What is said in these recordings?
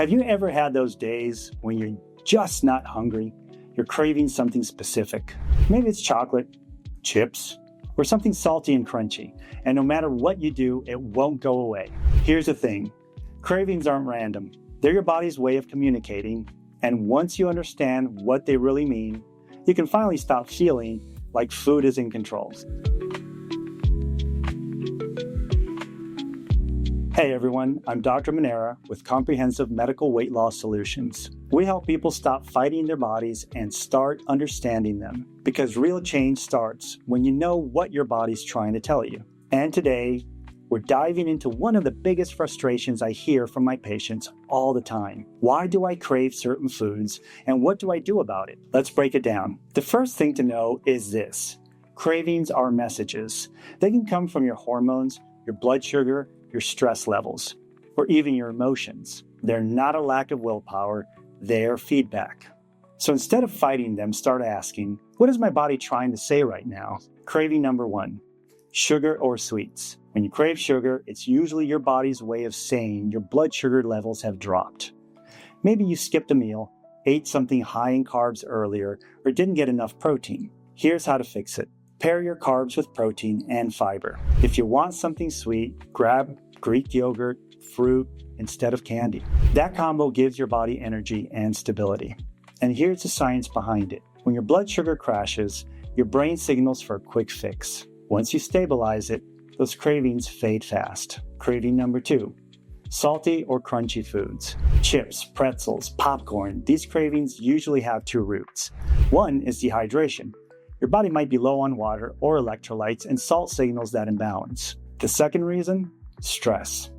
Have you ever had those days when you're just not hungry? You're craving something specific. Maybe it's chocolate, chips, or something salty and crunchy. And no matter what you do, it won't go away. Here's the thing. Cravings aren't random. They're your body's way of communicating. And once you understand what they really mean, you can finally stop feeling like food is in control. Hey everyone, I'm Dr. Minera with Comprehensive Medical Weight Loss Solutions. We help people stop fighting their bodies and start understanding them, because real change starts when you know what your body's trying to tell you. And today, we're diving into one of the biggest frustrations I hear from my patients all the time. Why do I crave certain foods, and what do I do about it? Let's break it down. The first thing to know is this. Cravings are messages. They can come from your hormones, your blood sugar, your stress levels, or even your emotions. They're not a lack of willpower, they're feedback. So instead of fighting them, start asking, what is my body trying to say right now? Craving number 1, sugar or sweets. When you crave sugar, it's usually your body's way of saying your blood sugar levels have dropped. Maybe you skipped a meal, ate something high in carbs earlier, or didn't get enough protein. Here's how to fix it. Pair your carbs with protein and fiber. If you want something sweet, grab Greek yogurt, fruit, instead of candy. That combo gives your body energy and stability. And here's the science behind it. When your blood sugar crashes, your brain signals for a quick fix. Once you stabilize it, those cravings fade fast. Craving number 2, salty or crunchy foods. Chips, pretzels, popcorn. These cravings usually have 2 roots. One is dehydration. Your body might be low on water or electrolytes, and salt signals that imbalance. The second reason? Stress.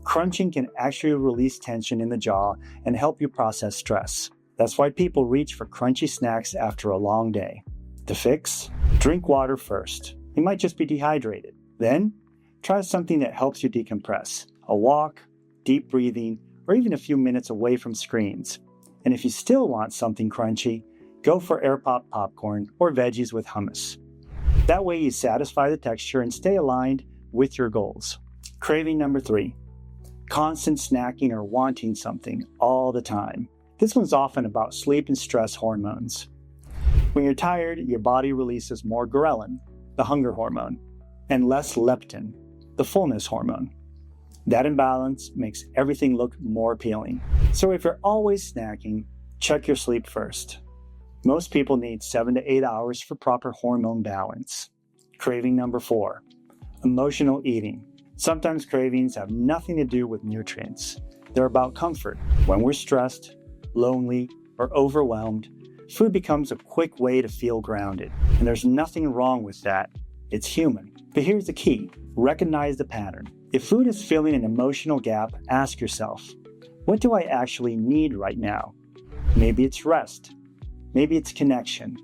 Crunching can actually release tension in the jaw and help you process stress. That's why people reach for crunchy snacks after a long day. The fix? Drink water first. You might just be dehydrated. Then, try something that helps you decompress. A walk, deep breathing, or even a few minutes away from screens. And if you still want something crunchy, go for air pop popcorn or veggies with hummus. That way you satisfy the texture and stay aligned with your goals. Craving number 3, constant snacking or wanting something all the time. This one's often about sleep and stress hormones. When you're tired, your body releases more ghrelin, the hunger hormone, and less leptin, the fullness hormone. That imbalance makes everything look more appealing. So if you're always snacking, check your sleep first. Most people need 7 to 8 hours for proper hormone balance. Craving number 4, emotional eating. Sometimes cravings have nothing to do with nutrients. They're about comfort. When we're stressed, lonely, or overwhelmed, food becomes a quick way to feel grounded. And there's nothing wrong with that. It's human. But here's the key. Recognize the pattern. If food is filling an emotional gap, ask yourself, what do I actually need right now? Maybe it's rest. Maybe it's connection.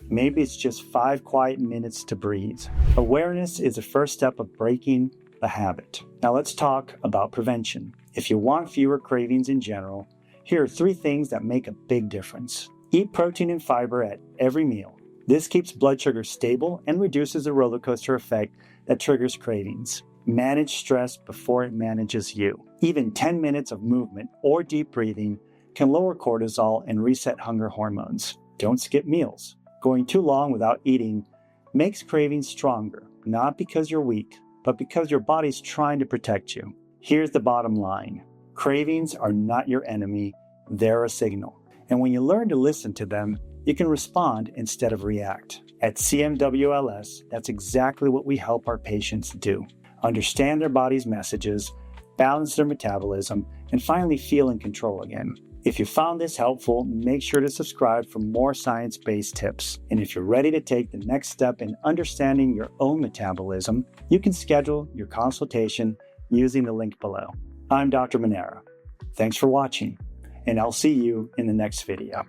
Maybe it's just 5 quiet minutes to breathe. Awareness is the first step of breaking a habit. Now let's talk about prevention. If you want fewer cravings in general, here are 3 things that make a big difference. Eat protein and fiber at every meal. This keeps blood sugar stable and reduces the roller coaster effect that triggers cravings. Manage stress before it manages you. Even 10 minutes of movement or deep breathing can lower cortisol and reset hunger hormones. Don't skip meals. Going too long without eating makes cravings stronger, not because you're weak, but because your body's trying to protect you. Here's the bottom line. Cravings are not your enemy, they're a signal. And when you learn to listen to them, you can respond instead of react. At CMWLS, that's exactly what we help our patients do. Understand their body's messages, balance their metabolism, and finally feel in control again. If you found this helpful, make sure to subscribe for more science-based tips. And if you're ready to take the next step in understanding your own metabolism, you can schedule your consultation using the link below. I'm Dr. Minera. Thanks for watching, and I'll see you in the next video.